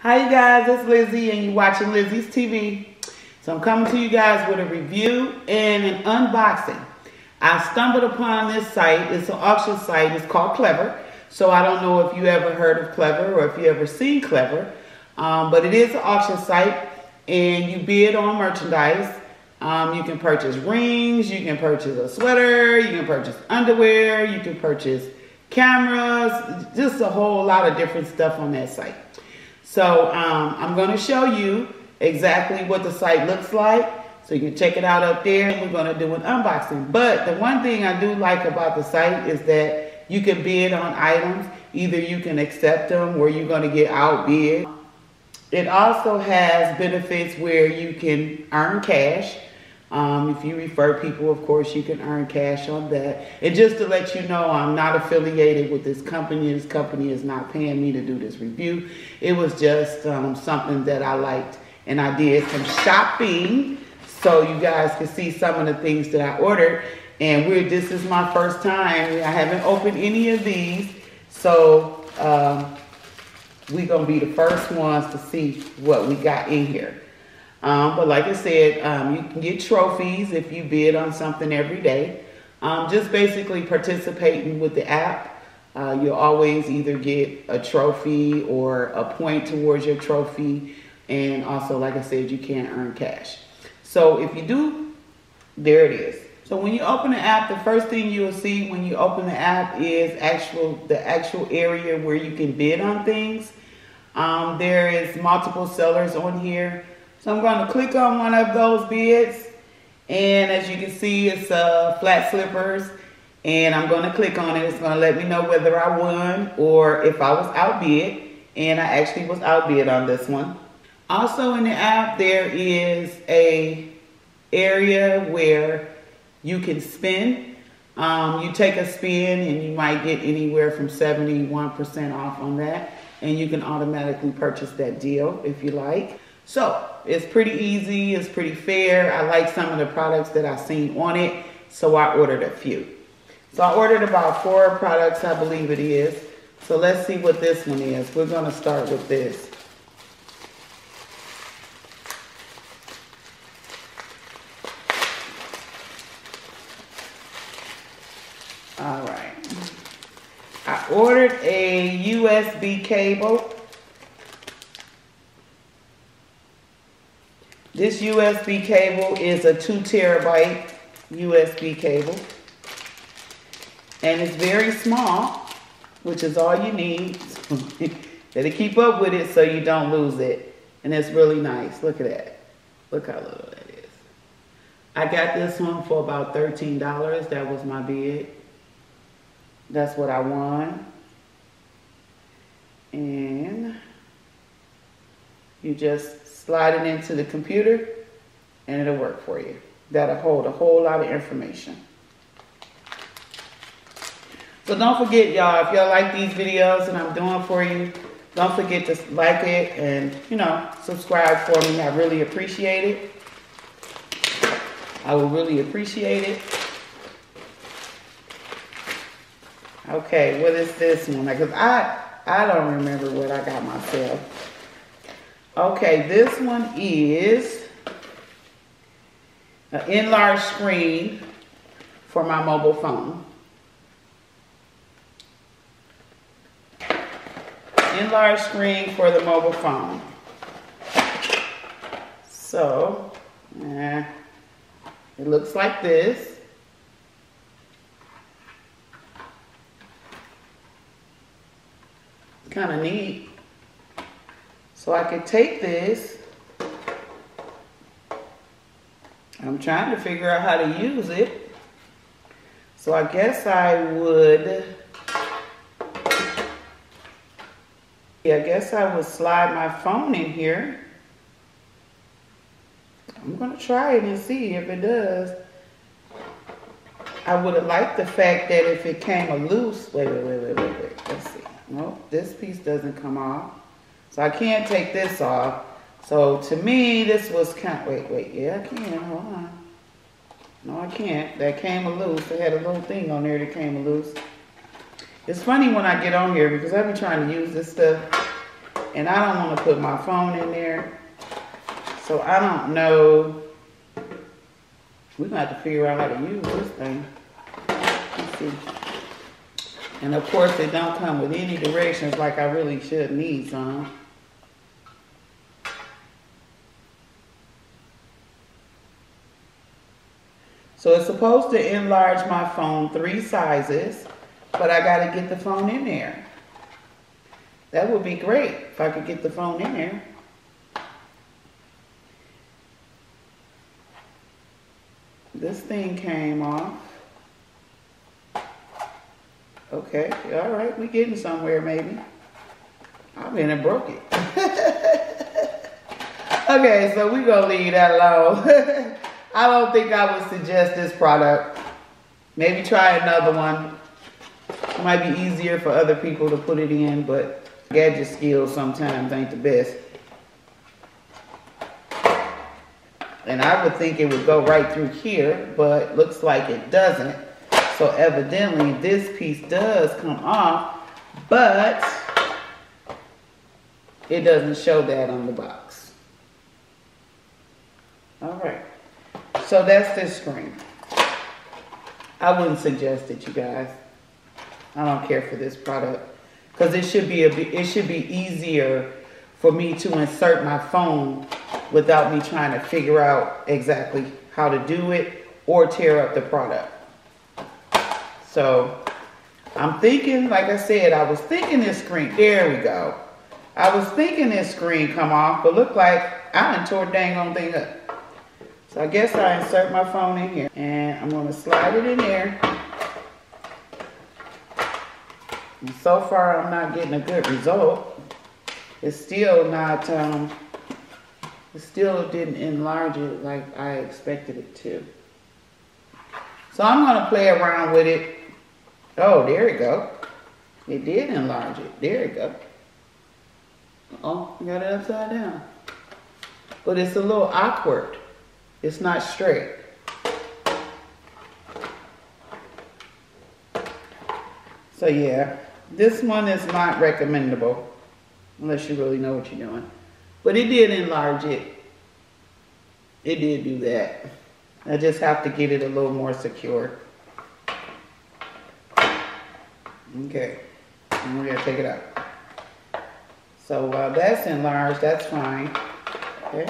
Hi you guys, it's Lizzy and you're watching Lizzy's TV. So I'm coming to you guys with a review and an unboxing. I stumbled upon this site. It's an auction site. It's called Klever. So I don't know if you ever heard of Klever or if you ever seen Klever. But it is an auction site and you bid on merchandise. You can purchase rings, you can purchase a sweater, you can purchase underwear, you can purchase cameras, just a whole lot of different stuff on that site. So I'm going to show you exactly what the site looks like. So you can check it out up there and we're going to do an unboxing. But the one thing I do like about the site is that you can bid on items. Either you can accept them or you're going to get outbid. It also has benefits where you can earn cash. If you refer people, of course, you can earn cash on that. And just to let you know, I'm not affiliated with this company. This company is not paying me to do this review. It was just something that I liked, and I did some shopping so you guys can see some of the things that I ordered. And this is my first time. I haven't opened any of these, so we're going to be the first ones to see what we got in here. But like I said, you can get trophies if you bid on something every day. Just basically participating with the app. You'll always either get a trophy or a point towards your trophy. And also, like I said, you can earn cash. So if you do, there it is. So when you open the app, the first thing you'll see when you open the app is the actual area where you can bid on things. There is multiple sellers on here. So I'm going to click on one of those bids, and as you can see, it's flat slippers, and I'm going to click on it. It's going to let me know whether I won or if I was outbid, and I actually was outbid on this one. Also in the app, there is a area where you can spin. You take a spin and you might get anywhere from 71% off on that, and you can automatically purchase that deal if you like. So it's pretty easy, it's pretty fair. I like some of the products that I've seen on it, so I ordered a few. So I ordered about 4 products, I believe it is. So let's see what this one is. We're gonna start with this. All right. I ordered a USB cable. This USB cable is a 2 terabyte USB cable. And it's very small, which is all you need. Better keep up with it so you don't lose it. And it's really nice. Look at that. Look how little that is. I got this one for about $13. That was my bid. That's what I won. And you just slide it into the computer and it'll work for you. That'll hold a whole lot of information. So don't forget, y'all, if y'all like these videos that I'm doing for you, don't forget to like it and, subscribe for me. I really appreciate it. I will really appreciate it. Okay, what is this one? Because I don't remember what I got myself. Okay, this one is an enlarged screen for my mobile phone. Enlarged screen for the mobile phone. So, it looks like this. Kind of neat. So I could take this. I'm trying to figure out how to use it. So I guess I would slide my phone in here. I'm gonna try it and see if it does. I would have liked the fact that if it came a loose, wait. Let's see. Nope, this piece doesn't come off. So I can't take this off. So to me, this was kind of, wait, yeah, I can, hold on. No, I can't. That came loose. It had a little thing on there that came loose. It's funny when I get on here because I've been trying to use this stuff And I don't want to put my phone in there. So I don't know. We're going to have to figure out how to use this thing. Let's see. And of course, it don't come with any directions like I really should need some. So it's supposed to enlarge my phone 3 sizes, but I got to get the phone in there. That would be great if I could get the phone in there. This thing came off. Okay, all right, we getting somewhere maybe. I been and broke it. Okay, so we gonna leave that alone. I don't think I would suggest this product. Maybe try another one. It might be easier for other people to put it in, but gadget skills sometimes ain't the best. And I would think it would go right through here, but looks like it doesn't. So evidently this piece does come off, but it doesn't show that on the box. All right. So that's this screen. I wouldn't suggest it, you guys. I don't care for this product because it should be easier for me to insert my phone without me trying to figure out exactly how to do it or tear up the product. So I'm thinking, like I said, I was thinking this screen, there we go. I was thinking this screen come off, but look like I done tore the dang on thing up. So I guess I insert my phone in here and I'm gonna slide it in there. And so far I'm not getting a good result. It's still not, it still didn't enlarge it like I expected it to. So I'm gonna play around with it. Oh, there we go. It did enlarge it. There we go. Uh-oh, I got it upside down. But it's a little awkward. It's not straight. So yeah, this one is not recommendable unless you really know what you're doing. But it did enlarge it. It did do that. I just have to get it a little more secure. Okay, and we're gonna take it out. So while that's enlarged, that's fine. Okay.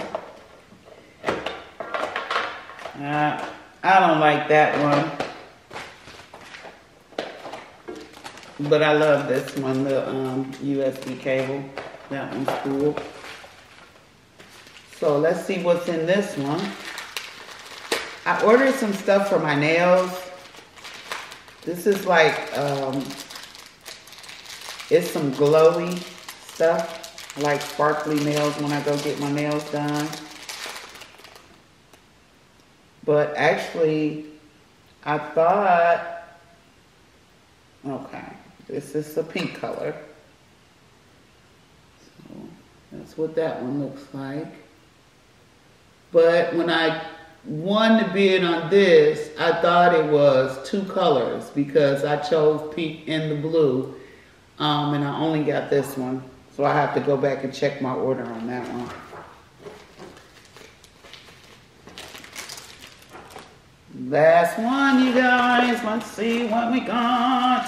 I don't like that one, but I love this one, the USB cable. That one's cool. So let's see what's in this one. I ordered some stuff for my nails. This is like, it's some glowy stuff. I like sparkly nails when I go get my nails done. But actually, I thought, okay, this is a pink color. So that's what that one looks like. But when I won the bid on this, I thought it was 2 colors because I chose pink and the blue. And I only got this one. So I have to go back and check my order on that one. Last one, you guys. Let's see what we got.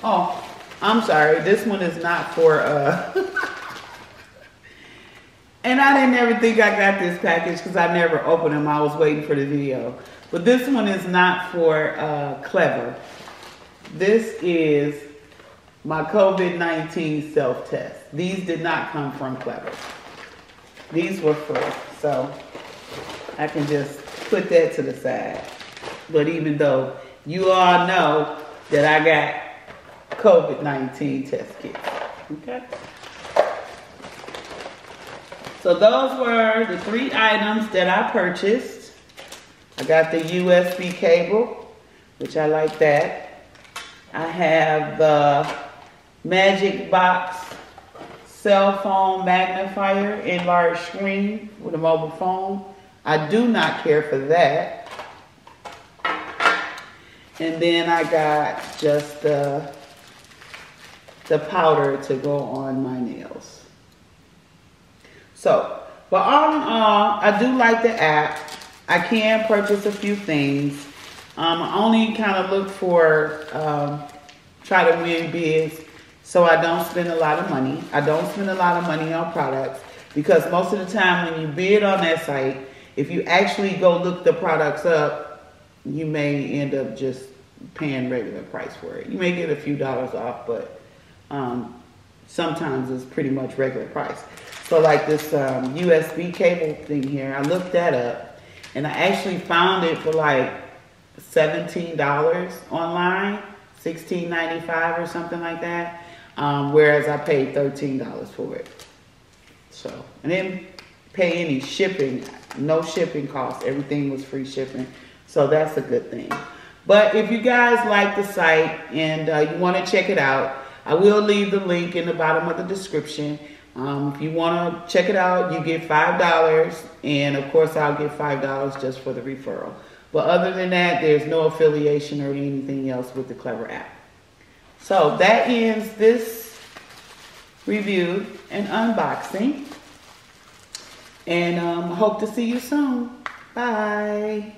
Oh, I'm sorry. This one is not for, and I didn't ever think I got this package because I never opened them. I was waiting for the video. But this one is not for Klever. This is my COVID-19 self-test. These did not come from Klever. These were free. So I can just put that to the side. But even though you all know that I got COVID-19 test kits. Okay. So those were the 3 items that I purchased. I got the USB cable, which I like that. I have the Magic Box cell phone magnifier, enlarged screen with a mobile phone. I do not care for that. And then I got just the powder to go on my nails. So, but all in all, I do like the app. I can purchase a few things. I only kind of look for, try to win bids so I don't spend a lot of money. I don't spend a lot of money on products because most of the time when you bid on that site, if you actually go look the products up, you may end up just paying regular price for it. You may get a few dollars off, but sometimes it's pretty much regular price. So like this USB cable thing here, I looked that up and I actually found it for like $17 online, $16.95 or something like that, whereas I paid $13 for it. So, I didn't pay any shipping, no shipping costs, everything was free shipping, so that's a good thing. But if you guys like the site and you want to check it out, I will leave the link in the bottom of the description. If you want to check it out, you get $5, and of course I'll get $5 just for the referral. But other than that, there's no affiliation or anything else with the Klever app. So that ends this review and unboxing. And hope to see you soon. Bye.